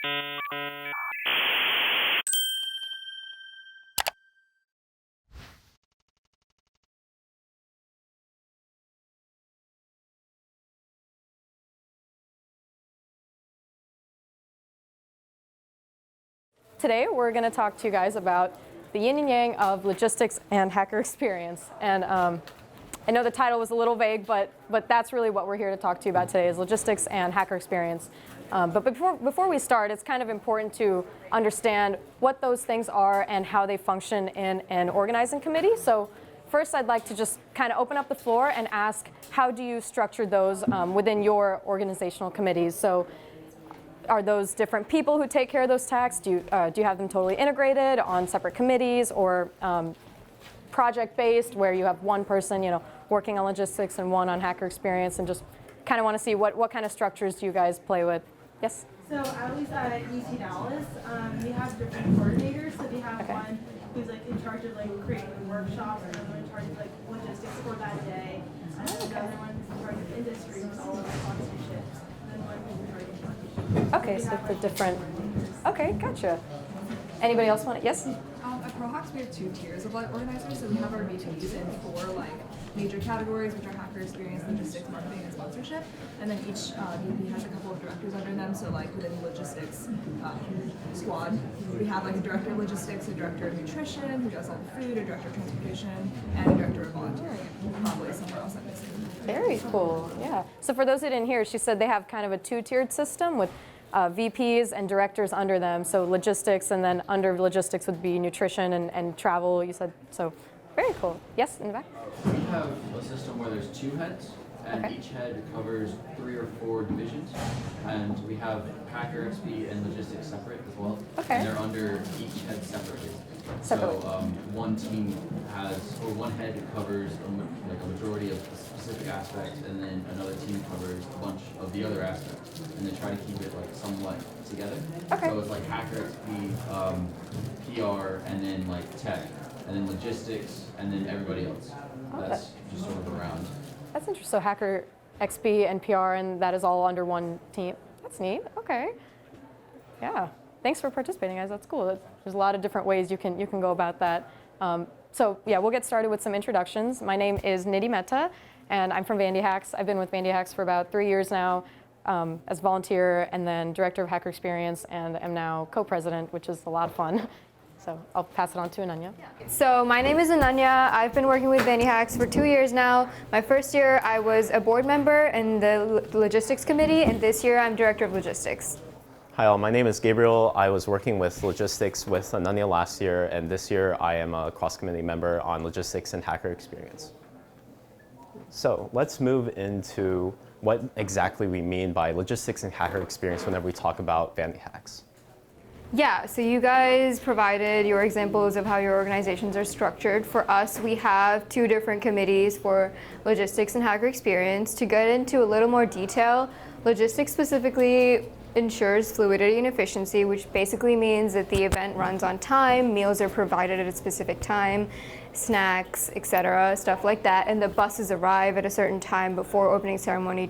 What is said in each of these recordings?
Today we're going to talk to you guys about the yin and yang of logistics and hacker experience. And I know the title was a little vague, but that's really what we're here to talk to you about today is logistics and hacker experience. But before we start, it's kind of important to understand what those things are and how they function in an organizing committee. So first I'd like to just kind of open up the floor and ask, how do you structure those within your organizational committees? So are those different people who take care of those tasks? Do you have them totally integrated on separate committees, or project-based where you have one person working on logistics and one on hacker experience, and just kind of want to see what kind of structures do you guys play with? Yes? So at least at UT Dallas, we have different coordinators. So we have one who's in charge of creating the workshops, another one in charge of logistics for that day, and another one who's in charge of industry with all of the sponsorships, and then one who's in charge of partnerships. Okay, so the different. Okay, gotcha. Anybody else want it? Yes? At ProHawks, we have two tiers of organizers. So we have our VPs in four major categories, which are hacker experience, logistics, marketing, and sponsorship. And then each VP has a couple of directors under them. So within the logistics squad, we have a director of logistics, a director of nutrition, who does all the food, a director of transportation, and a director of volunteering. Probably somewhere else I'm missing. Very cool. Yeah. So for those who didn't hear, she said they have kind of a two-tiered system with VPs and directors under them, so logistics, and then under logistics would be nutrition and travel, you said. So very cool. Yes, in the back? We have a system where there's two heads, and each head covers 3 or 4 divisions, and we have hacker, XP, and logistics separate as well. Okay. And they're under each head separately. Separately. So one team has, or one head covers a majority of a specific aspect, and then another team covers a bunch of the other aspects, and they try to keep it somewhat together. Okay. So it's hacker, XP, PR, and then tech, and then logistics, and then everybody else. That's just sort of around. That's interesting. So hacker, XP, and PR, and that is all under one team. That's neat. Okay. Yeah. Thanks for participating, guys. That's cool. There's a lot of different ways you can go about that. So yeah, we'll get started with some introductions. My name is Nidhi Mehta, and I'm from Vandy Hacks. I've been with Vandy Hacks for about 3 years now as volunteer, and then director of hacker experience, and am now co-president, which is a lot of fun. So I'll pass it on to Ananya. So my name is Ananya. I've been working with Vandy Hacks for 2 years now. My first year I was a board member in the logistics committee, and this year I'm director of logistics. Hi all, my name is Gabriel. I was working with logistics with Ananya last year, and this year I am a cross-committee member on logistics and hacker experience. So let's move into what exactly we mean by logistics and hacker experience whenever we talk about Vandy Hacks. Yeah, so you guys provided your examples of how your organizations are structured. For us, we have 2 different committees for logistics and hacker experience. To get into a little more detail, logistics specifically ensures fluidity and efficiency, which basically means that the event runs on time, meals are provided at a specific time, snacks, etc., stuff like that, and the buses arrive at a certain time before opening ceremony.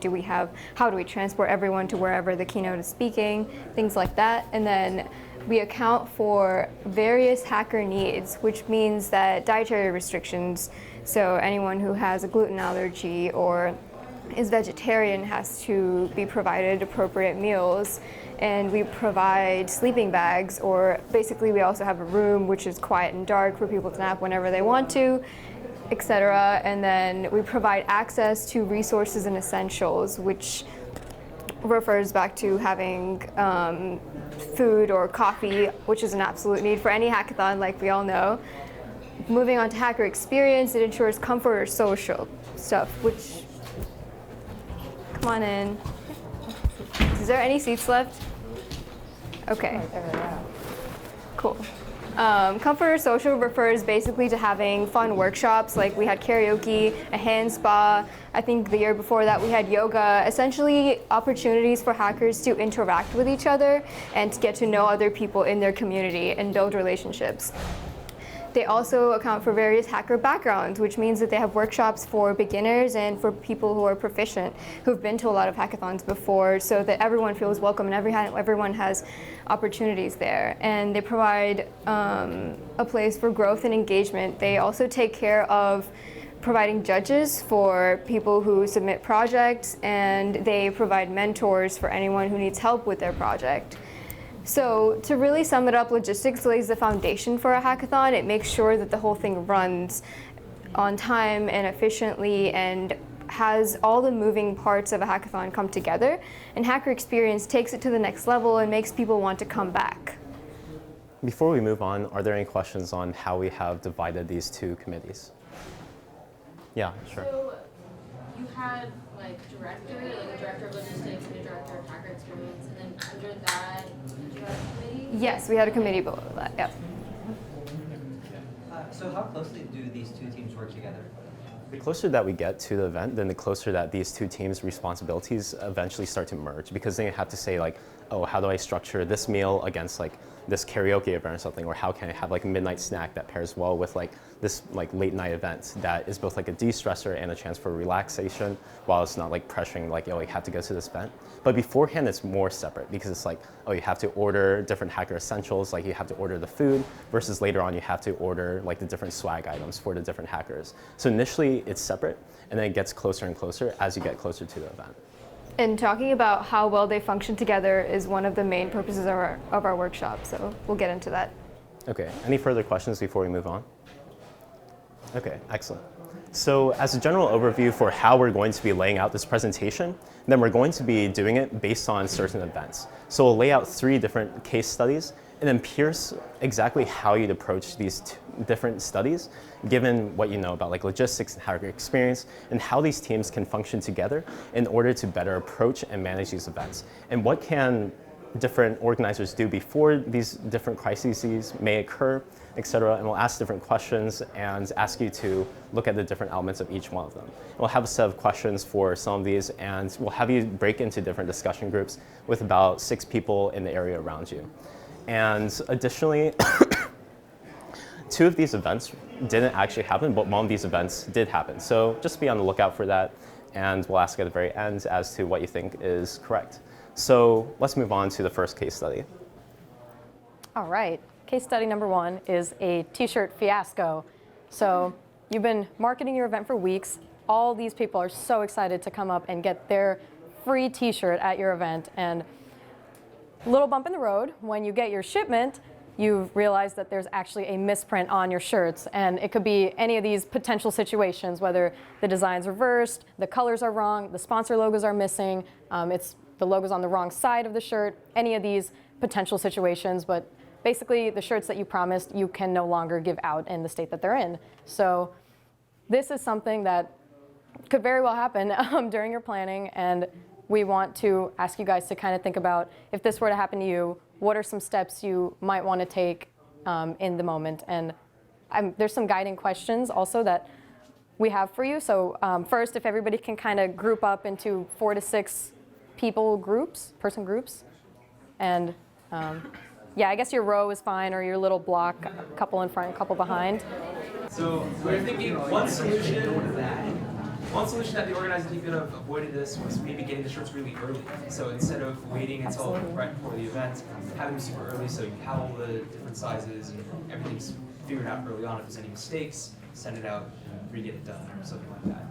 How do we transport everyone to wherever the keynote is speaking, things like that. And then we account for various hacker needs, which means that dietary restrictions, so anyone who has a gluten allergy or is vegetarian has to be provided appropriate meals, and we provide sleeping bags, or basically we also have a room which is quiet and dark for people to nap whenever they want to, etc. And then we provide access to resources and essentials, which refers back to having food or coffee, which is an absolute need for any hackathon, like we all know. Moving on to hacker experience, it ensures comfort or social stuff, which, come on in. Is there any seats left? Okay. Cool. Comfort or social refers basically to having fun workshops, like we had karaoke, a hand spa. I think the year before that we had yoga. Essentially opportunities for hackers to interact with each other and to get to know other people in their community and build relationships. They also account for various hacker backgrounds, which means that they have workshops for beginners and for people who are proficient, who've been to a lot of hackathons before, so that everyone feels welcome and everyone has opportunities there. And they provide a place for growth and engagement. They also take care of providing judges for people who submit projects, and they provide mentors for anyone who needs help with their project. So to really sum it up, logistics lays the foundation for a hackathon. It makes sure that the whole thing runs on time and efficiently and has all the moving parts of a hackathon come together. And Hacker Experience takes it to the next level and makes people want to come back. Before we move on, are there any questions on how we have divided these two committees? Yeah, sure. So you had like a director of logistics and a director of hacker experience, and then under that, did you have a committee? Yes, we had a committee below that, yeah. So how closely do these two teams work together? The closer that we get to the event, then the closer that these two teams' responsibilities eventually start to merge, because then you have to say like, oh, how do I structure this meal against like this karaoke event or something, or how can I have like a midnight snack that pairs well with like this like late night event that is both like a de-stressor and a chance for relaxation, while it's not like pressuring like, oh, you have to go to this event. But beforehand, it's more separate because it's like, oh, you have to order different hacker essentials, like you have to order the food, versus later on you have to order like the different swag items for the different hackers. So initially it's separate, and then it gets closer and closer as you get closer to the event. And talking about how well they function together is one of the main purposes of our workshop, so we'll get into that. Okay, any further questions before we move on? Okay, excellent. So as a general overview for how we're going to be laying out this presentation, then we're going to be doing it based on certain events. So we'll lay out 3 different case studies and then pierce exactly how you'd approach these different studies, given what you know about like logistics and hacker experience, and how these teams can function together in order to better approach and manage these events. And what can different organizers do before these different crises may occur, etc. And we'll ask different questions and ask you to look at the different elements of each one of them. We'll have a set of questions for some of these, and we'll have you break into different discussion groups with about 6 people in the area around you. And additionally, 2 of these events didn't actually happen, but one of these events did happen. So just be on the lookout for that, and we'll ask at the very end as to what you think is correct. So let's move on to the first case study. All right, case study number 1 is a T-shirt fiasco. So you've been marketing your event for weeks. All these people are so excited to come up and get their free T-shirt at your event, and little bump in the road, when you get your shipment, you realize that there's actually a misprint on your shirts, and it could be any of these potential situations, whether the design's reversed, the colors are wrong, the sponsor logos are missing, the logo's on the wrong side of the shirt, any of these potential situations. But basically the shirts that you promised you can no longer give out in the state that they're in. So this is something that could very well happen during your planning, and we want to ask you guys to kind of think about, if this were to happen to you, what are some steps you might want to take in the moment. And there's some guiding questions also that we have for you. So first, if everybody can kind of group up into 4 to 6 person groups. And yeah, I guess your row is fine, or your little block, a couple in front, a couple behind. So we're thinking one solution that the organizing team could have avoided this was maybe getting the shirts really early. So instead of waiting until right before the event, have them super early so you have all the different sizes and everything's figured out early on. If there's any mistakes, send it out and re-get it done or something like that.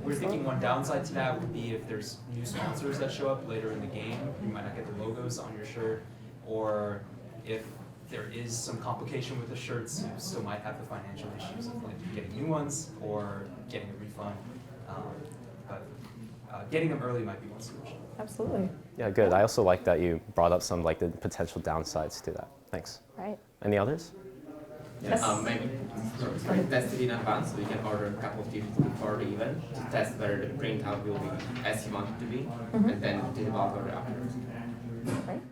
We're thinking one downside to that would be if there's new sponsors that show up later in the game, you might not get the logos on your shirt, or if there is some complication with the shirts, you still might have the financial issues of like getting new ones or getting a refund. But getting them early might be one solution. Absolutely. Yeah, good. I also like that you brought up some like the potential downsides to that. Thanks. Right. Any others? Yes. Maybe test it in advance, so you can order a couple of t-shirts before the event to test whether the printout will be as you want it to be, and then do the bulk order afterwards. Right.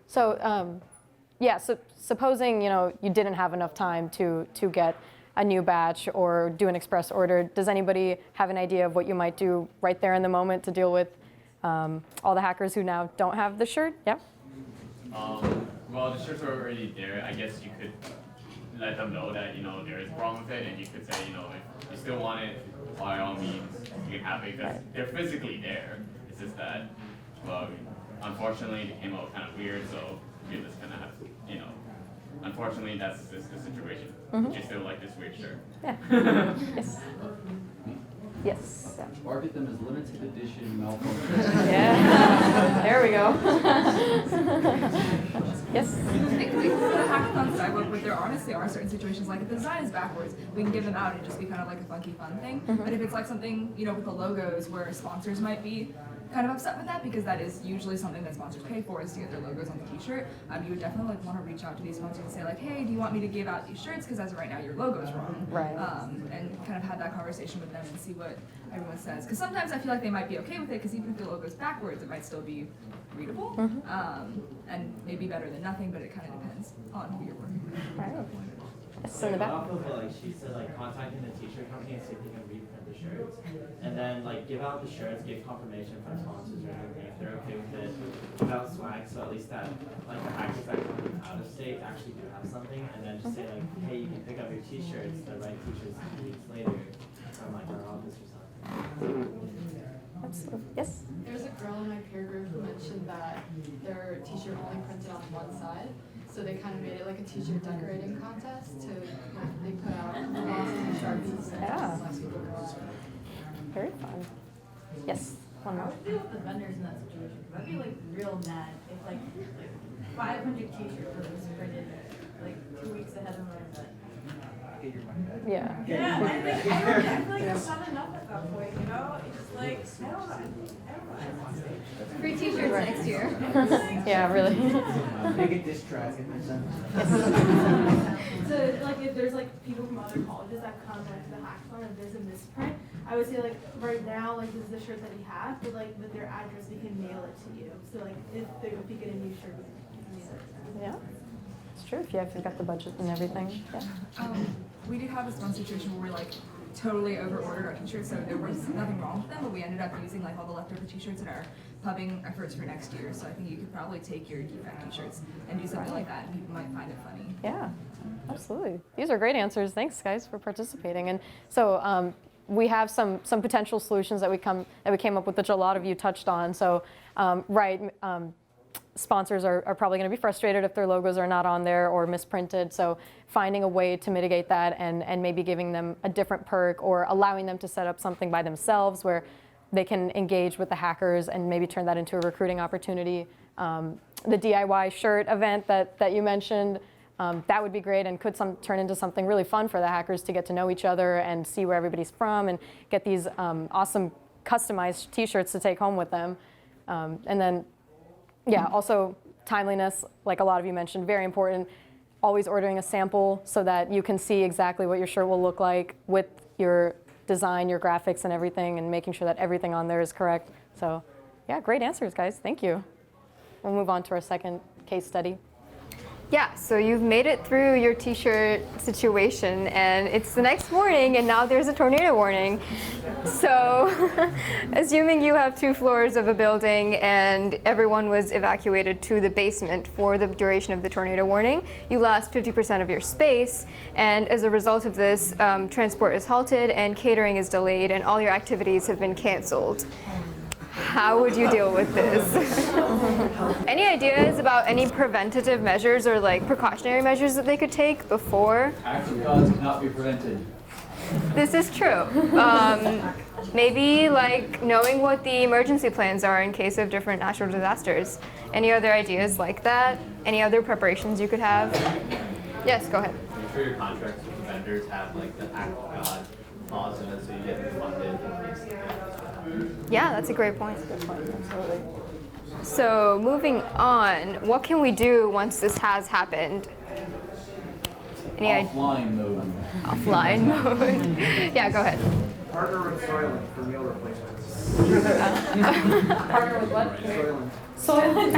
So yeah, so supposing you didn't have enough time to get a new batch or do an express order, does anybody have an idea of what you might do right there in the moment to deal with all the hackers who now don't have the shirt? Yeah. well, the shirts are already there. I guess you could let them know that, you know, there is a problem with it, and you could say, you know, if you still want it, by all means, you can have it, because they're physically there. It's just that, well, unfortunately, they came out kind of weird, so we just kind of have, you know, unfortunately, that's just the situation. Mhm. You still like this weird shirt. Yeah. Yes. Yes. Yeah. Market them as limited edition malfunction. Yeah. There we go. Yes. I think with the hackathons that I work with, there honestly are certain situations like if the design is backwards, we can give them out and just be kind of like a funky fun thing. But if it's like something, you know, with the logos where sponsors might be kind of upset with that because that is usually something that sponsors pay for is to get their logos on the t-shirt, you would definitely like want to reach out to these sponsors and say like, hey, do you want me to give out these shirts because as of right now your logo's wrong. Right. And kind of have that conversation with them and see what everyone says. Because sometimes I feel like they might be okay with it because even if the logo's backwards, it might still be readable. And maybe better than nothing, but it kind of depends on who you're working with. Right. Yes, in the back. Off of like she said, like contacting the t-shirt company and see if they can reprint the shirts, and then like give out the shirts, give confirmation from sponsors or anything if they're okay with it, give out swag so at least that like the hackers that come out of state actually do have something, and then just say like, hey, you can pick up your t-shirts, the right t-shirts 2 weeks later from like our office or something. Absolutely. Yes. There's a girl in my peer group who mentioned that their t-shirt only printed on one side. So they kind of made it like a t-shirt decorating contest to, like, they put out glosses and Sharpies and Yeah. less people go. Very fun. Yes. One How more. would you deal with the vendors in that situation? Because I'd be like real mad if like 500 t-shirts were printed like 2 weeks ahead of my event. Get your money back. Yeah. Yeah, I feel like I've had enough at that point, you know? It's like, I don't know. Free t-shirts next year. Yeah, really. Make a diss track and then So like if there's like people from other colleges that come like to the hackathon and there's a misprint, I would say like right now like this is the shirt that we have, but like with their address we can mail it to you. So like if you get a new shirt, we can mail it. Yeah. It's true if you've got the budget and everything. Yeah. We did have this one situation where we like totally over-ordered our t-shirts, so there was nothing wrong with them, but we ended up using like all the leftover t-shirts in our pubbing efforts for next year. So I think you could probably take your defect t-shirts and do something like that, and people might find it funny. Yeah, absolutely. These are great answers. Thanks, guys, for participating. And so we have some potential solutions that we came up with, which a lot of you touched on. So sponsors are probably going to be frustrated if their logos are not on there or misprinted. So finding a way to mitigate that and maybe giving them a different perk or allowing them to set up something by themselves where they can engage with the hackers and maybe turn that into a recruiting opportunity. The DIY shirt event that you mentioned, that would be great and could turn into something really fun for the hackers to get to know each other and see where everybody's from and get these awesome customized t-shirts to take home with them. And then, yeah, also timeliness, like a lot of you mentioned, very important. Always ordering a sample so that you can see exactly what your shirt will look like with your design, your graphics and everything, and making sure that everything on there is correct. So yeah, great answers, guys. Thank you. We'll move on to our second case study. Yeah, so you've made it through your t-shirt situation and it's the next morning and now there's a tornado warning. So assuming you have 2 floors of a building and everyone was evacuated to the basement for the duration of the tornado warning, you lost 50% of your space, and as a result of this, transport is halted and catering is delayed and all your activities have been canceled. How would you deal with this? Any ideas about any preventative measures or like precautionary measures that they could take before? Hackathons cannot be prevented. This is true. Maybe like knowing what the emergency plans are in case of different natural disasters. Any other ideas like that? Any other preparations you could have? Yes, go ahead. I'm sure your contracts with the vendors have like the act of God clause in it so you get funded. Yeah, that's a great point. Absolutely. So moving on, what can we do once this has happened? Offline mode. Offline mode. Yeah, go ahead. Partner with Soylent for meal replacements. Partner with what? Soylent.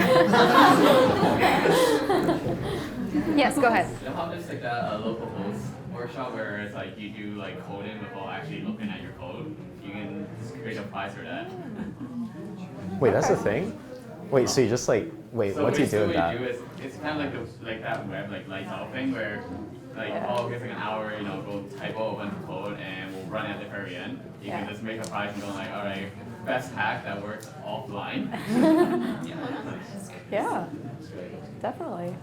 Yes, go ahead. You know how there's like that local host workshop where it's like you do like coding without actually looking at your code? You can just create a prize for that. Wait, that's a thing? Wait, so you just like, wait, So what do you do basically with what that? you do is, it's kind of like that web, like lights out thing where, like, oh, here's like an hour, go type out a bunch of code and we'll run it at the very end. You can just make a project and go like, all right, best hack that works offline. Yeah, definitely.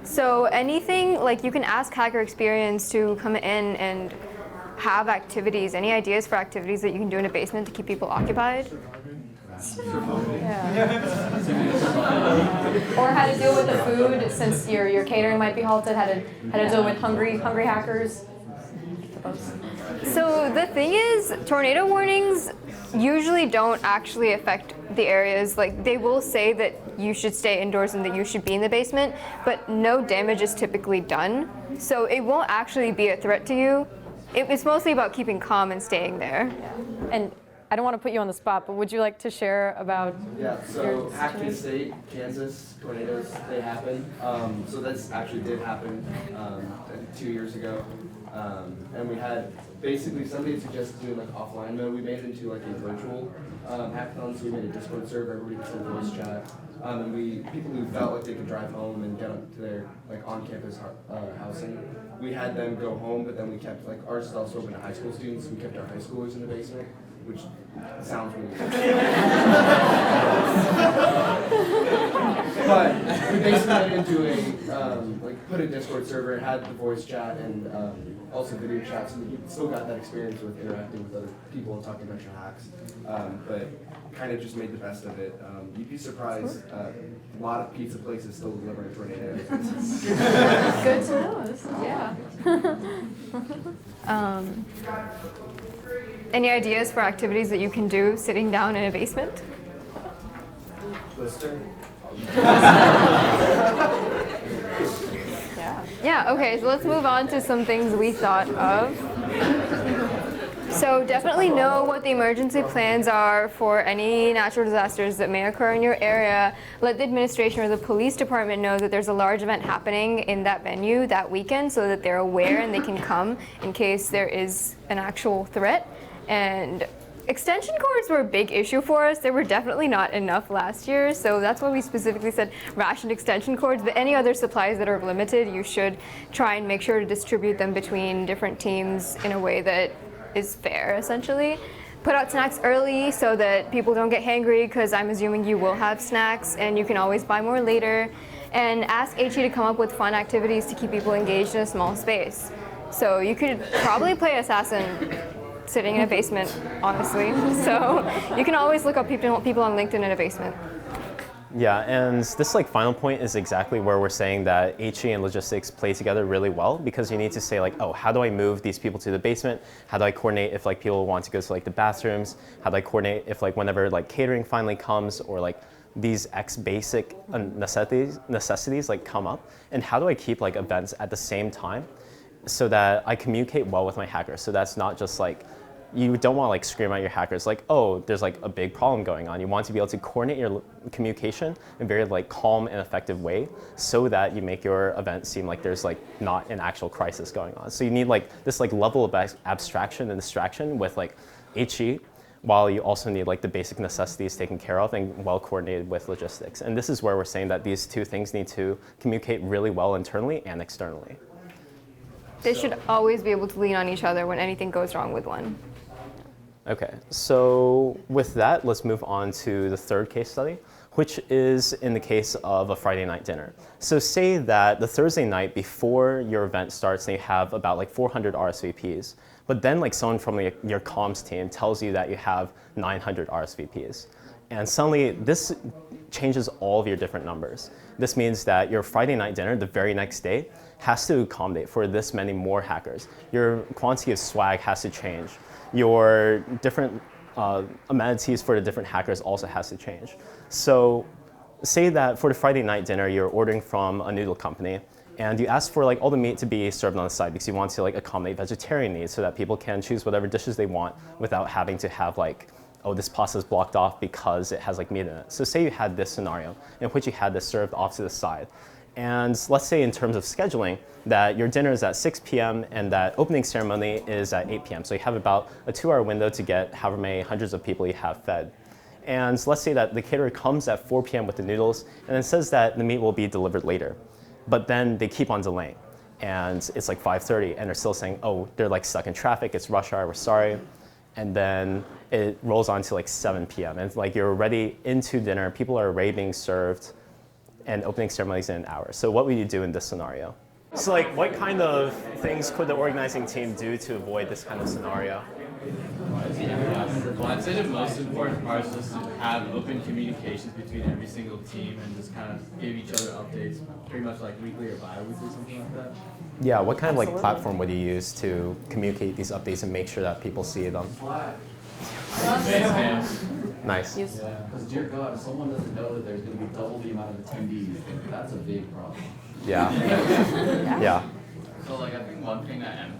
So anything, like you can ask Hacker Experience to come in and have activities. Any ideas for activities that you can do in a basement to keep people occupied? Yeah. Or how to deal with the food since your catering might be halted. How to deal with hungry hackers. So the thing is, tornado warnings usually don't actually affect the areas. Like they will say that you should stay indoors and that you should be in the basement, but no damage is typically done. So it won't actually be a threat to you. It's mostly about keeping calm and staying there. And I don't want to put you on the spot, but would you like to share about Yeah, so Acton State, Kansas, tornadoes, they happen. So this actually did happen 2 years ago. And we had basically somebody suggested doing like offline mode. We made it into like a virtual hackathon, so we made a Discord server, everybody could send voice chat. And people who felt like they could drive home and get up to their like on-campus housing, we had them go home, but then we kept, like ours is also open to high school students, so we kept our high schoolers in the basement, which sounds really But we basically went into put a Discord server, had the voice chat and also video chat, so you still got that experience with interacting with other people and talking about your hacks. But kind of just made the best of it. You'd be surprised, a lot of pizza places still deliver tornadoes. Good to know. Yeah. Any ideas for activities that you can do sitting down in a basement? Lister. Yeah, okay, so let's move on to some things we thought of. So definitely know what the emergency plans are for any natural disasters that may occur in your area. Let the administration or the police department know that there's a large event happening in that venue that weekend so that they're aware and they can come in case there is an actual threat. And extension cords were a big issue for us. There were definitely not enough last year, so that's why we specifically said rationed extension cords. But any other supplies that are limited, you should try and make sure to distribute them between different teams in a way that is fair, essentially. Put out snacks early so that people don't get hangry, because I'm assuming you will have snacks and you can always buy more later. And ask HE to come up with fun activities to keep people engaged in a small space. So you could probably play Assassin sitting in a basement, honestly. So you can always look up people on LinkedIn in a basement. Yeah, and this final point is exactly where we're saying that HE and logistics play together really well, because you need to say oh, how do I move these people to the basement? How do I coordinate if people want to go to the bathrooms? How do I coordinate if whenever catering finally comes, or these basic necessities come up? And how do I keep events at the same time so that I communicate well with my hackers? So that's not just you don't want to scream at your hackers oh, there's a big problem going on. You want to be able to coordinate your communication in a very calm and effective way, so that you make your event seem like there's not an actual crisis going on. So you need this level of abstraction and distraction with HE, while you also need the basic necessities taken care of and well coordinated with logistics. And this is where we're saying that these two things need to communicate really well internally and externally. They should always be able to lean on each other when anything goes wrong with one. Okay, so with that, let's move on to the third case study, which is in the case of a Friday night dinner. So say that the Thursday night before your event starts, and you have about 400 RSVPs, but then someone from your comms team tells you that you have 900 RSVPs. And suddenly this changes all of your different numbers. This means that your Friday night dinner the very next day has to accommodate for this many more hackers. Your quantity of swag has to change. Your different amenities for the different hackers also has to change. So say that for the Friday night dinner, you're ordering from a noodle company, and you ask for all the meat to be served on the side because you want to accommodate vegetarian needs so that people can choose whatever dishes they want without having to have oh, this pasta is blocked off because it has meat in it. So say you had this scenario in which you had this served off to the side. And let's say in terms of scheduling that your dinner is at 6 p.m. and that opening ceremony is at 8 p.m. So you have about a 2-hour window to get however many hundreds of people you have fed. And let's say that the caterer comes at 4 p.m. with the noodles and then says that the meat will be delivered later. But then they keep on delaying. And it's like 5:30 and they're still saying, oh, they're like stuck in traffic, it's rush hour, we're sorry. And then it rolls on to like 7 p.m. And it's like you're already into dinner, people are already being served, and opening ceremonies in an hour. So what would you do in this scenario? So like what kind of things could the organizing team do to avoid this kind of scenario? Well, I'd say the most important part is just to have open communications between every single team and just kind of give each other updates, pretty much like weekly or bi-weekly, something like that. Yeah, what kind of like platform would you use to communicate these updates and make sure that people see them? Nice. Yeah, because dear God, if someone doesn't know that there's going to be double the amount of attendees, that's a big problem. Yeah. Yeah. So like I think one thing that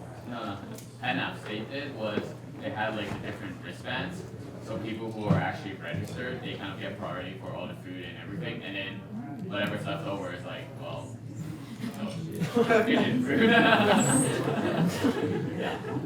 NF State did was they had like the different wristbands. So people who are actually registered, they kind of get priority for all the food and everything, and then whatever's left over is like, well, pigeon food. Yeah.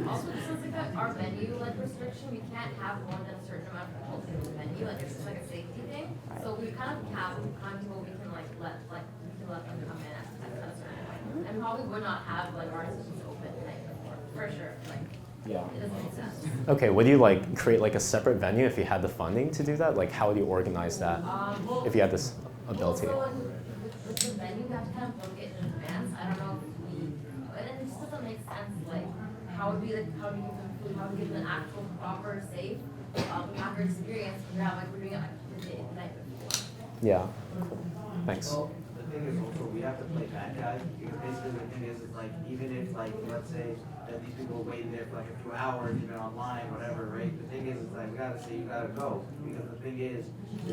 Also, just like that, our menu restriction, we can't have more than a certain amount of people in the menu. Like it's just like a safety thing. So we kind of cap how many people we can let them come in at a certain point. And probably would not have like our institutions open the night before, for sure. Like yeah. It doesn't make sense. Okay, would you like create like a separate venue if you had the funding to do that? Like how would you organize that if you had this ability? Also, with the venue, we have to kind of book it in advance. I don't know if we, and it just doesn't make sense. Like, how would we give them food? How would we give them an actual, proper, safe hacker experience? We're doing it like the night before. Yeah. Thanks. Well, the thing is also we have to play bad guys because basically the thing is like even if like let's say that these people are waiting there for like a few hours, even online, whatever, right? The thing is like we gotta say you gotta go because the thing is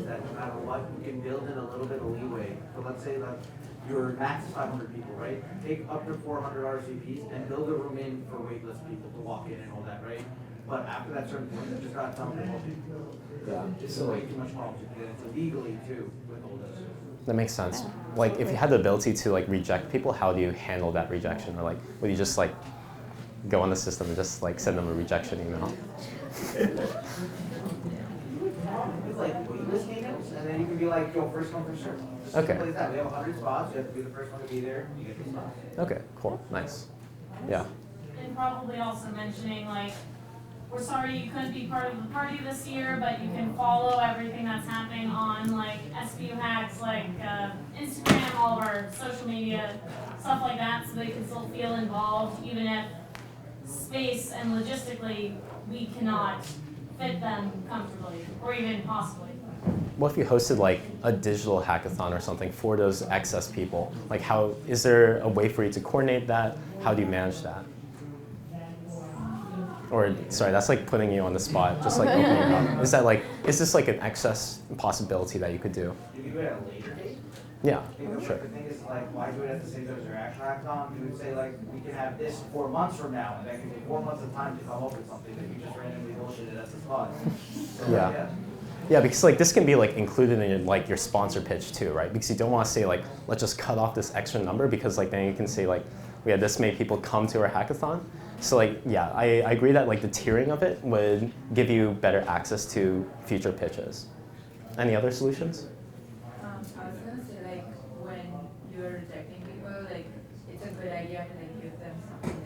that no matter what, you can build in a little bit of leeway. So let's say that your max is 500 people, right? Take up to 400 RSVPs and build a room in for waitlist people to walk in and all that, right? But after that certain point, you just gotta tell them to people. Yeah. It's way too much problems because it's illegally too with all this. That makes sense. Like if you had the ability to like reject people, how do you handle that rejection? Or like would you just like go on the system and just like send them a rejection email? It's like waitlist meetings, and then you can be like, yo, first come, first serve. Just Okay. simple as that. We have 100 spots. You have to be the first one to be there. You get the spot. Okay, cool, nice. Yeah. And probably also mentioning like, we're sorry you couldn't be part of the party this year, but you can follow everything that's happening on like SBU hacks, like Instagram, all of our social media, stuff like that, so they can still feel involved, even if space and logistically we cannot fit them comfortably or even possibly. What if you hosted like a digital hackathon or something for those excess people? Like how, is there a way for you to coordinate that? How do you manage that? Or, sorry, that's like putting you on the spot, just like opening it up. Is that like, is this like an excess possibility that you could do? You can do it at a later date. Yeah, Because sure. the thing is like, why do it at the same time as your actual hackathon? You would say like, we can have this 4 months from now, and that can be 4 months of time to come up with something that you just randomly bullshitted at the spot. So, Yeah. Yeah, because like this can be like included in like your sponsor pitch too, right? Because you don't want to say like, let's just cut off this extra number because like then you can say like, we had this many people come to our hackathon. So like, yeah, I agree that like the tiering of it would give you better access to future pitches. Any other solutions? I was gonna say like when you're rejecting people, like it's a good idea to like give them something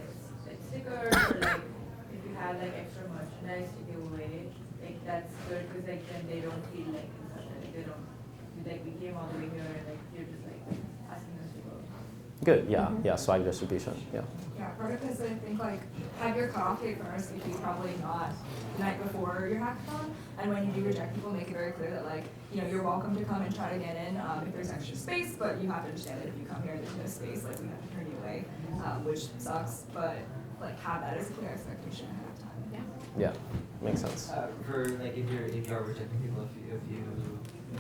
like stickers or like if you have like extra merchandise to give away, like that's good because like then they don't feel like insulted. They don't like we came all the way here and like you're just like asking us to go. Good, yeah, yeah, swag distribution, yeah. Yeah, part of it is I think like have your cutoff date for RSVP probably not the night before your hackathon, and when you do reject people, make it very clear that like you're welcome to come and try to get in if there's extra space, but you have to understand that if you come here there's no space, like we have to turn you away, which sucks, but like have that as a clear expectation ahead of time. Yeah, makes sense. For like if you are rejecting people a few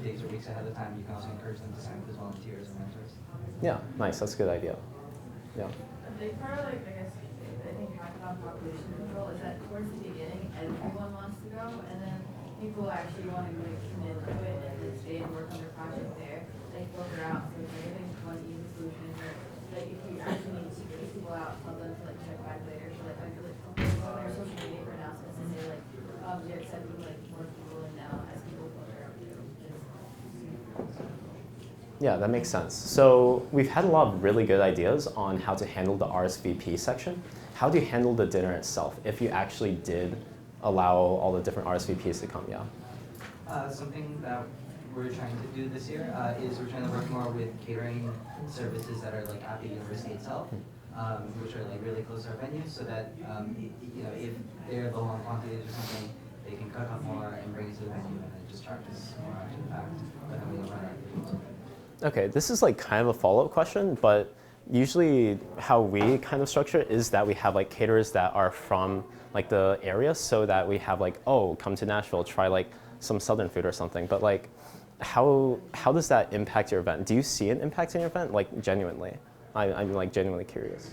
days or weeks ahead of time, you can also encourage them to sign up as volunteers or mentors. Yeah, nice, that's a good idea. Yeah. A big part of like, I guess, I think hackathon population control is that towards the beginning, everyone wants to go, and then people actually want to like commit to it and then stay and work on their project there, like filter out. So it's like, I think one easy solution is like if you actually need to kick people out, tell them to like check back later. So like I feel like on their social media for announcements and say like, we accepting like more people in now as people filter Yeah, that makes sense. So we've had a lot of really good ideas on how to handle the RSVP section. How do you handle the dinner itself if you actually did allow all the different RSVPs to come? Yeah. Something that we're trying to do this year is we're trying to work more with catering services that are like at the university itself, which are like really close to our venues, so that you know, if they're low on quantities or something, they can cook up more and bring it to the venue, and it just charges more after the fact. But then we don't run out of food. Okay, this is like kind of a follow-up question, but usually how we kind of structure it is that we have like caterers that are from like the area, so that we have like, oh, come to Nashville, try like some southern food or something. But like, how does that impact your event? Do you see an impact in your event, like genuinely? I'm like genuinely curious.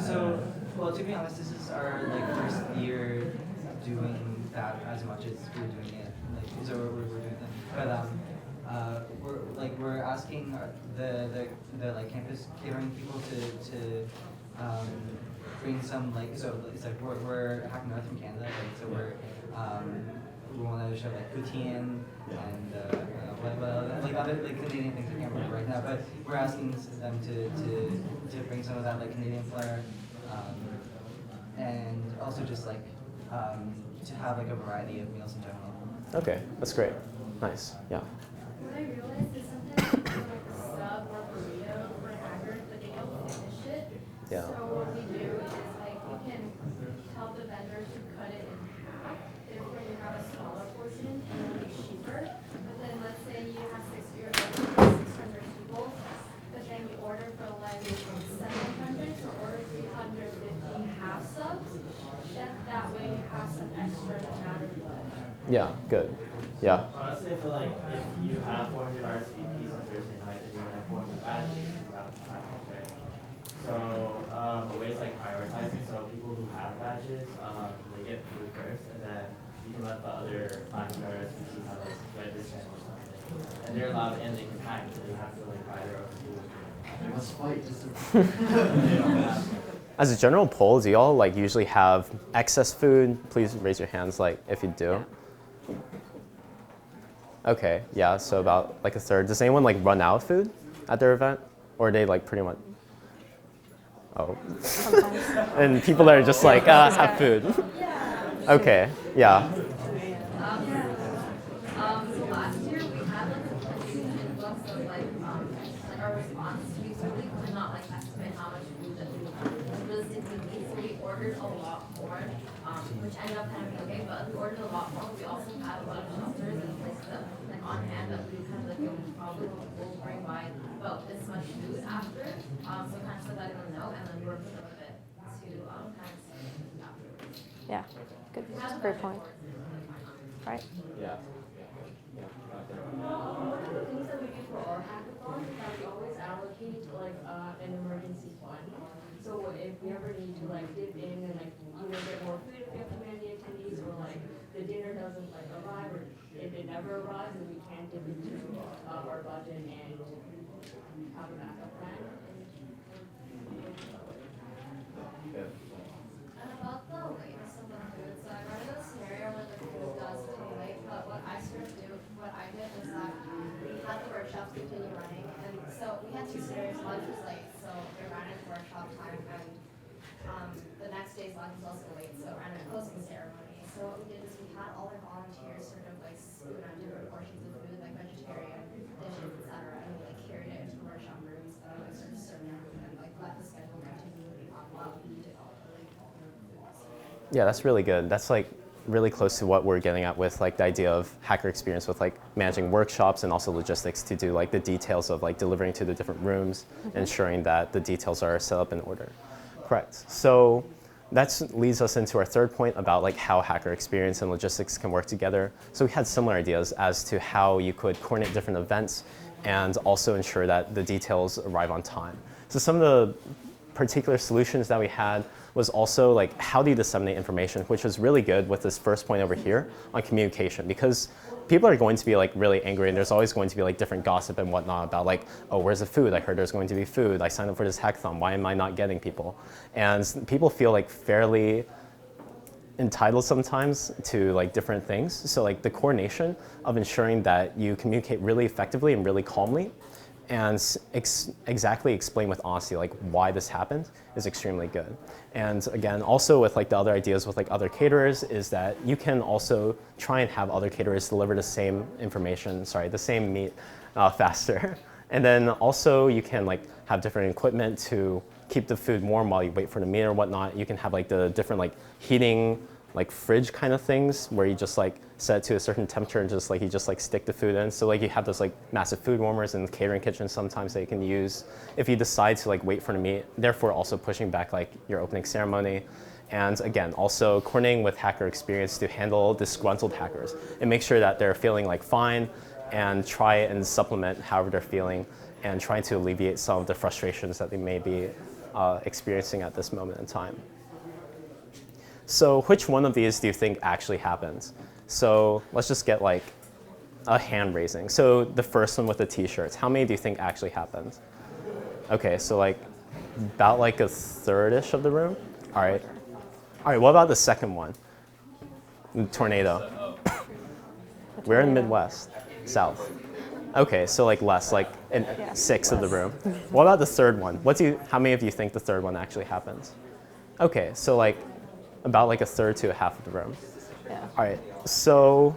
So, well, to be honest, this is our like first year doing that as much as we're doing it. Like, so we're doing that. But we're asking the like campus catering people to bring some like, so it's like we're hacking north from Canada, like, so we want to show like poutine and like other like Canadian things I can't remember right now, but we're asking them to bring some of that like Canadian flair, and also just like to have like a variety of meals in general. Okay, that's great. Nice. Yeah. What I realized is sometimes people like a sub or burrito for hackers, but they don't finish it. Yeah. So what we do is like we can tell the vendors to cut it in half. Therefore, you have a smaller portion and it'll be cheaper. But then let's say you have 600 people, but then you order for like 700, so order 350 half subs. That way you have some extra no matter what. Yeah. Good. Yeah. Honestly, I feel like if you have 400 RSVPs on Thursday night, then you're gonna have 400 badges throughout the time, okay? So, the way it's like prioritizing, so people who have badges, they get food first, and then you can let the other 500 RSVPs have like register or something. And they're allowed in, they can pack, so they have to like buy their own food. They must fight just to As a general poll, do y'all like usually have excess food? Please raise your hands like if you do. Yeah. Okay, yeah, so about like a third. Does anyone like run out of food at their event? Or are they like pretty much, oh. And people that are just like, have food. Okay, yeah. So last year we had like a huge influx of like our response. We really could not like estimate how much food that we realistically need. So we ordered a lot more, which ended up kind of being okay. But we ordered a lot more. We also had a lot of shelters and places that like on hand that we kind of like probably will bring by about this much food after. So kind of so that everyone know, and then work a little bit to kind of see afterwards. Yeah. Good. That's a great point. Right. Yeah. One of the things that we do for our hackathon is that we always allocate like an emergency fund. So if we ever need to like dip in and like either get more food if we have too many attendees, or like the dinner doesn't like arrive, or if it never arrives and we can't dip into our budget and have a backup plan. And about the lateness of the food, so I run a scenario where the food does come late, but what I did was that we had the workshops continue running, and so we had two scenarios. Lunch was late, so they ran into workshop time, and the next day's lunch was also late, so ran a closing ceremony. So what we did is we had all our volunteers sort of like spoon on different portions of food, like vegetarian dishes, etc., and we like carried it into workshop rooms and like sort of served everyone and like let the schedule continue while we did all the like food. Yeah, that's really good. That's like really close to what we're getting at with like the idea of hacker experience with like managing workshops and also logistics to do like the details of like delivering to the different rooms, ensuring that the details are set up in order. Correct. So that leads us into our third point about like how hacker experience and logistics can work together. So we had similar ideas as to how you could coordinate different events and also ensure that the details arrive on time. So some of the particular solutions that we had was also like, how do you disseminate information, which was really good with this first point over here on communication, because people are going to be like really angry, and there's always going to be like different gossip and whatnot about like, oh, where's the food? I heard there's going to be food. I signed up for this hackathon. Why am I not getting people? And people feel like fairly entitled sometimes to like different things. So like the coordination of ensuring that you communicate really effectively and really calmly and exactly explain with honesty like why this happened is extremely good. And again, also with like the other ideas with like other caterers is that you can also try and have other caterers deliver the same information, the same meat faster. And then also you can like have different equipment to keep the food warm while you wait for the meat or whatnot. You can have like the different like heating like fridge kind of things where you just like set it to a certain temperature and just like you just like stick the food in. So like you have those like massive food warmers in the catering kitchen sometimes that you can use if you decide to like wait for the meat, therefore also pushing back like your opening ceremony. And again, also coordinating with hacker experience to handle disgruntled hackers and make sure that they're feeling like fine and try and supplement however they're feeling and trying to alleviate some of the frustrations that they may be experiencing at this moment in time. So which one of these do you think actually happens? So let's just get like a hand raising. So the first one with the t-shirts, how many do you think actually happened? Okay, so like about like a third-ish of the room? All right. All right, what about the second one? The tornado. We're in Midwest, South. Okay, so like less, like in 6 of the room. What about the third one? How many of you think the third one actually happens? Okay, so like about like a third to a half of the room. Yeah. All right, so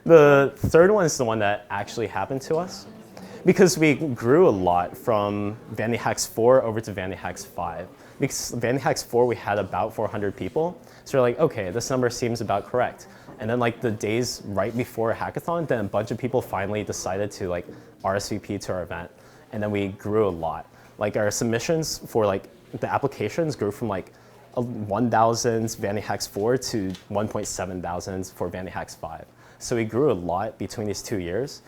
the third one is the one that actually happened to us because we grew a lot from Vandy Hacks 4 over to Vandy Hacks 5. Because Vandy Hacks 4, we had about 400 people. So we're like, okay, this number seems about correct. And then like the days right before a hackathon, then a bunch of people finally decided to like RSVP to our event. And then we grew a lot. Like our submissions for like the applications grew from like 1,000 Vandy Hacks 4 to 1.7 thousands for Vandy Hacks 5. So we grew a lot between these 2 years.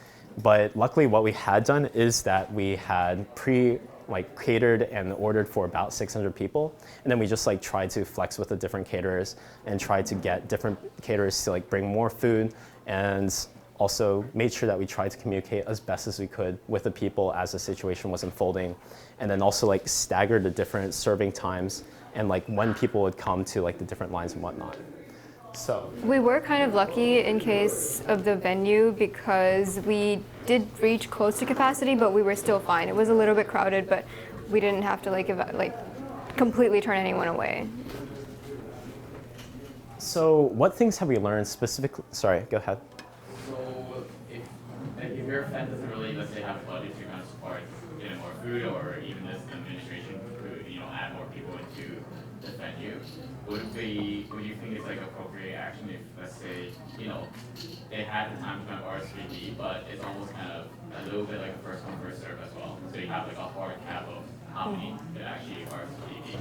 But luckily what we had done is that we had catered and ordered for about 600 people. And then we just like tried to flex with the different caterers and tried to get different caterers to like bring more food and also made sure that we tried to communicate as best as we could with the people as the situation was unfolding. And then also like staggered the different serving times and like when people would come to like the different lines and whatnot. So we were kind of lucky in case of the venue because we did reach close to capacity, but we were still fine. It was a little bit crowded, but we didn't have to completely turn anyone away. So what things have we learned specifically? Sorry, go ahead. So if your event doesn't really, let's say, have a budget to kind of support getting more food or even just the administration could, add more people into the venue, would you think it's like appropriate action if, let's say, they had the time to kind of RSVP, but it's almost kind of a little bit like a first come, first serve as well. So you have like a hard cap of how many could actually RSVP.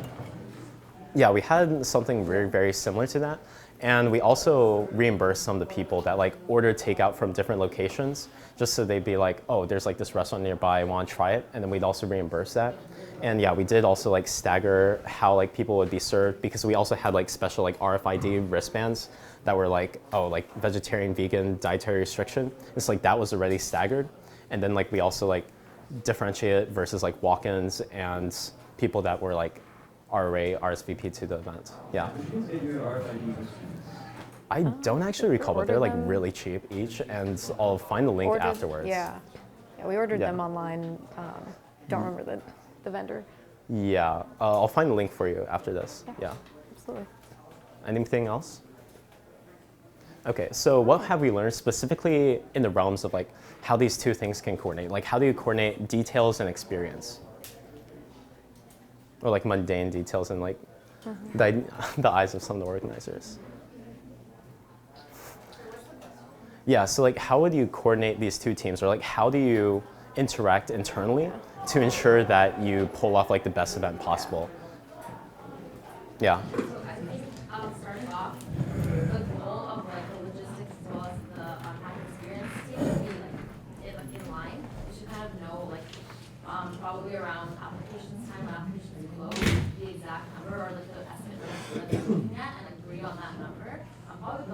Yeah, we had something very, very similar to that. And we also reimbursed some of the people that like ordered takeout from different locations, just so they'd be like, oh, there's like this restaurant nearby, I want to try it. And then we'd also reimburse that. And yeah, we did also like stagger how like people would be served because we also had like special like RFID wristbands that were like, oh, like vegetarian, vegan, dietary restriction. It's like that was already staggered. And then like we also like differentiated versus like walk-ins and people that were like already RSVP to the event. Yeah. I don't actually recall, but they're like really cheap each, and I'll find the link afterwards. Yeah, we ordered them online. Don't remember the vendor. Yeah, I'll find the link for you after this. Yeah. Absolutely. Anything else? Okay, so what have we learned specifically in the realms of like how these two things can coordinate? Like how do you coordinate details and experience? Or like mundane details and like the eyes of some of the organizers. Yeah, so like how would you coordinate these two teams, or like how do you interact internally to ensure that you pull off like the best event possible? Yeah. So I think starting off, the goal of like the logistics as well as the hacker experience team should be in line. You should kind of know probably around applications time when applications close, the exact number or like the estimate that they're looking at and agree on that number. Probably the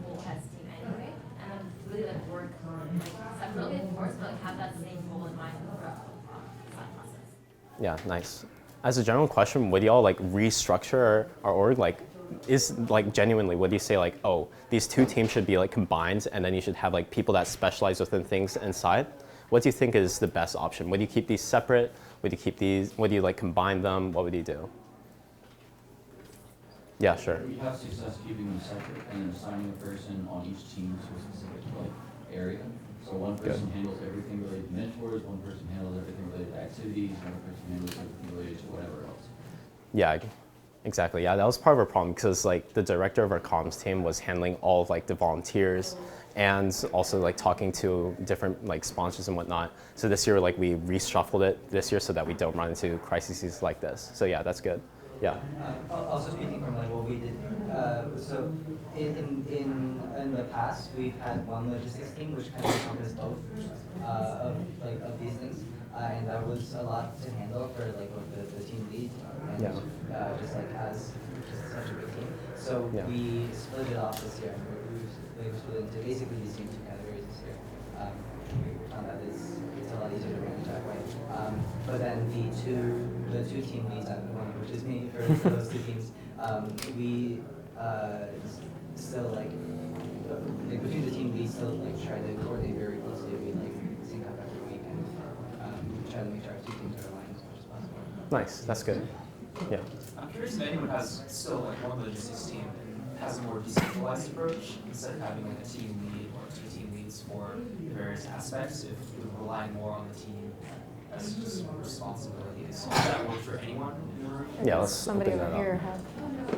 whole heads team anyway, and then really work separately of course, but have that same goal in mind throughout the process. Yeah, nice. As a general question, would y'all like restructure our org? Like is like genuinely, would you say like, oh, these two teams should be like combined and then you should have like people that specialize within things inside? What do you think is the best option? Would you keep these separate? Would you keep these, would you like combine them? What would you do? Yeah, sure. We have success keeping them separate and then assigning a person on each team to a specific like area. So one person handles everything related to mentors, one person handles everything related to activities, one person handles everything related to whatever else. Yeah, exactly. Yeah, that was part of our problem because like the director of our comms team was handling all of like the volunteers and also like talking to different like sponsors and whatnot. So this year like we reshuffled it this year so that we don't run into crises like this. So yeah, that's good. Yeah. Also speaking from like what we did, so in the past we've had one logistics team which kind of encompassed both of these things, and that was a lot to handle for like the team lead and just like as just such a big team. So we split it off this year. We split into basically these two categories this year. We found that it's a lot easier to manage that way. But then the two team leads at one, which is me for those two teams, we still like between the team leads still like try to coordinate very closely. We like sync up every week and try to make sure our two teams are aligned as much as possible. Nice, that's good. Yeah. I'm curious if anyone has still like one logistics team and has a more decentralized approach instead of having like a team lead or two team leads for various aspects. If you're relying more on the team as just responsibilities, does that work for anyone in the room? Yeah, let's somebody open over that here up. had.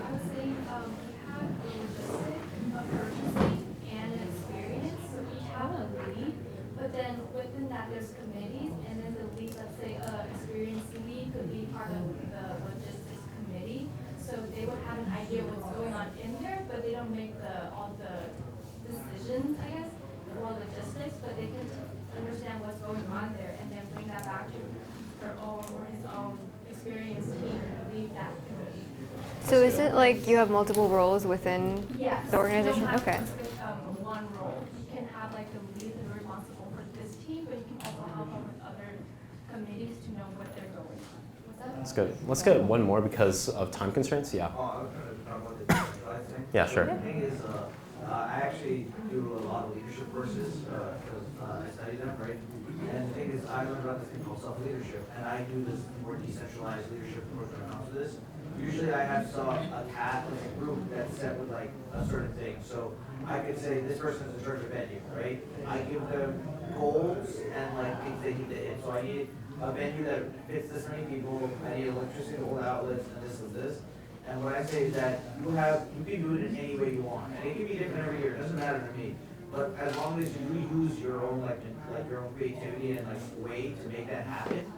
I was saying we have a logistic, a purchasing, and an experience. So each have a lead, but then within that there's committees, and then the lead, let's say experience lead could be part of the logistics committee. So they would have an idea what's going on in there, but they don't make all the decisions, I guess, for logistics, but they can understand what's going on there and then bring that back to her own or his own experience team and lead that committee. So is it like you have multiple roles within Yes. the organization? You don't have Okay. one role. You can have like the lead and responsible for this team, but you can also help out with other committees to know what they're going on. What's that? That's good. Let's get one more because of time constraints. Yeah. Yeah, sure. The thing is, I actually do a lot of leadership courses because I study them, right? And the thing is, I learned about this thing called self-leadership, and I do this more decentralized leadership approach when it comes to this. Usually I have a group that's set with like a certain thing. So I could say this person is in charge of venue, right? I give them goals and like things they need to hit. So I need a venue that fits this many people, I need electricity to hold outlets, and this and this. And what I say is that you can do it in any way you want. And it can be different every year, it doesn't matter to me. But as long as you use your own like your own creativity and like way to make that happen,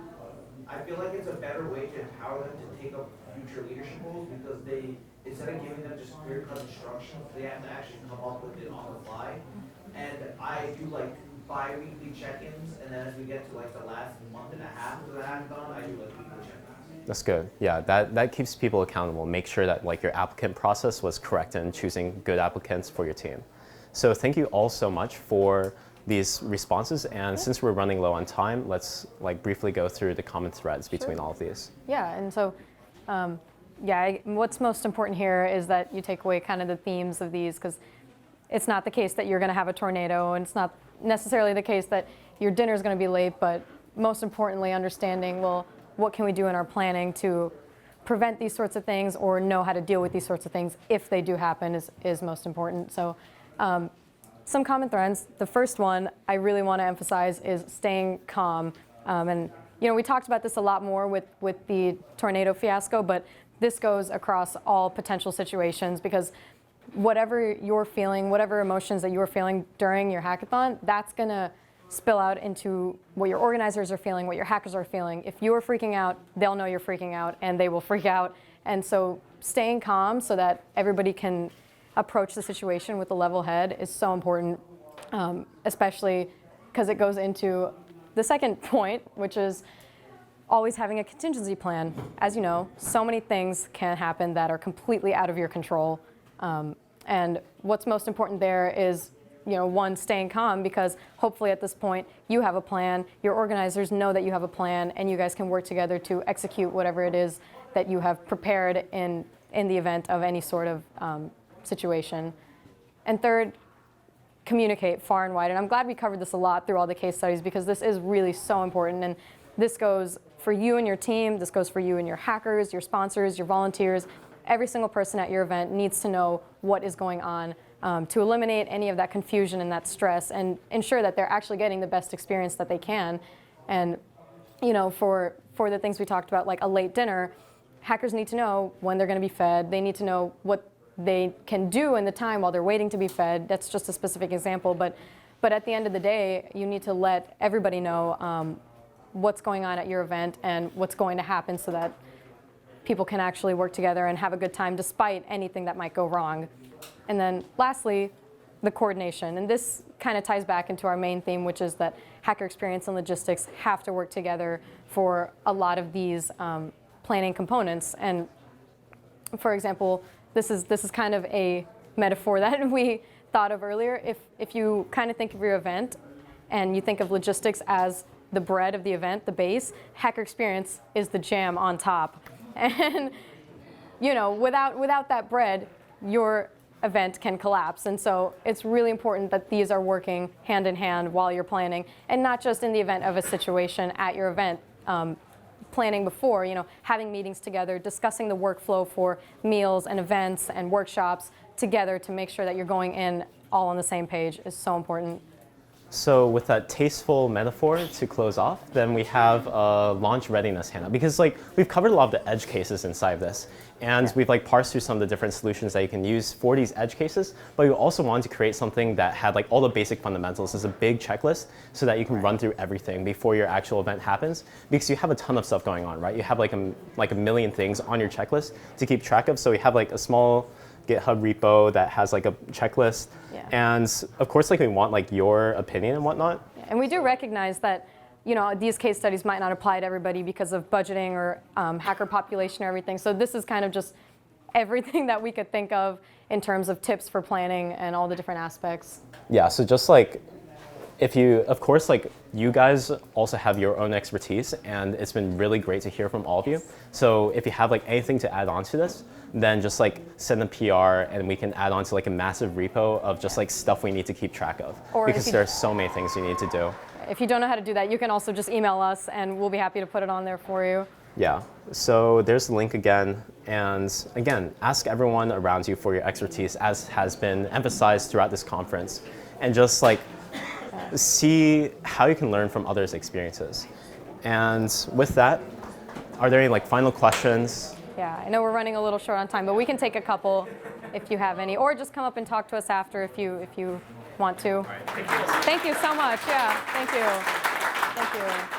I feel like it's a better way to empower them to take up future leadership roles because they, instead of giving them just clear-cut instructions, they have to actually come up with it on the fly. And I do like bi-weekly check-ins, and then as we get to like the last month and a half of the hackathon, I do like weekly check-ins. That's good. Yeah, that keeps people accountable. Make sure that like your applicant process was correct in choosing good applicants for your team. So thank you all so much for these responses. And since we're running low on time, let's like briefly go through the common threads between all of these. Yeah, and so, what's most important here is that you take away kind of the themes of these, because it's not the case that you're going to have a tornado, and it's not necessarily the case that your dinner is going to be late, but most importantly, understanding, well, what can we do in our planning to prevent these sorts of things or know how to deal with these sorts of things if they do happen is most important. So some common threads. The first one I really want to emphasize is staying calm. And we talked about this a lot more with the tornado fiasco, but this goes across all potential situations because whatever you're feeling, whatever emotions that you're feeling during your hackathon, that's going to spill out into what your organizers are feeling, what your hackers are feeling. If you're freaking out, they'll know you're freaking out and they will freak out. And so staying calm so that everybody can approach the situation with a level head is so important, especially because it goes into the second point, which is always having a contingency plan. As you know, so many things can happen that are completely out of your control. And what's most important there is one, staying calm, because hopefully at this point you have a plan, your organizers know that you have a plan, and you guys can work together to execute whatever it is that you have prepared in in the event of any sort of situation. And third, communicate far and wide. And I'm glad we covered this a lot through all the case studies, because this is really so important. And this goes for you and your team. This goes for you and your hackers, your sponsors, your volunteers. Every single person at your event needs to know what is going on to eliminate any of that confusion and that stress, and ensure that they're actually getting the best experience that they can. And for the things we talked about, like a late dinner, hackers need to know when they're going to be fed. They need to know what they can do in the time while they're waiting to be fed. That's just a specific example, but at the end of the day, you need to let everybody know what's going on at your event and what's going to happen, so that people can actually work together and have a good time despite anything that might go wrong. And then lastly, the coordination. And this kind of ties back into our main theme, which is that hacker experience and logistics have to work together for a lot of these planning components. And for example, this is kind of a metaphor that we thought of earlier. If you kind of think of your event and you think of logistics as the bread of the event, the base, hacker experience is the jam on top. And without that bread, your event can collapse. And so it's really important that these are working hand in hand while you're planning, and not just in the event of a situation at your event. Planning before, having meetings together, discussing the workflow for meals and events and workshops together to make sure that you're going in all on the same page is so important. So with that tasteful metaphor to close off, then we have launch readiness, HANA, because we've covered a lot of the edge cases inside of this, and we've parsed through some of the different solutions that you can use for these edge cases, but we also wanted to create something that had all the basic fundamentals as a big checklist, so that you can run through everything before your actual event happens, because you have a ton of stuff going on, right? You have a million things on your checklist to keep track of, so we have a small GitHub repo that has a checklist. Yeah. And of course, we want your opinion and whatnot. And we do recognize that these case studies might not apply to everybody because of budgeting or hacker population or everything. So this is kind of just everything that we could think of in terms of tips for planning and all the different aspects. Yeah, so just if you, of course, you guys also have your own expertise, and it's been really great to hear from all of you. So if you have anything to add on to this, then just send a PR, and we can add on to a massive repo of just stuff we need to keep track of, because there are so many things you need to do. If you don't know how to do that, you can also just email us, and we'll be happy to put it on there for you. Yeah, so there's the link again, and again, ask everyone around you for your expertise, as has been emphasized throughout this conference, and just see how you can learn from others' experiences. And with that, are there any final questions? Yeah, I know we're running a little short on time, but we can take a couple if you have any, or just come up and talk to us after if you want to. All right, thank you. Thank you so much. Yeah, thank you. Thank you.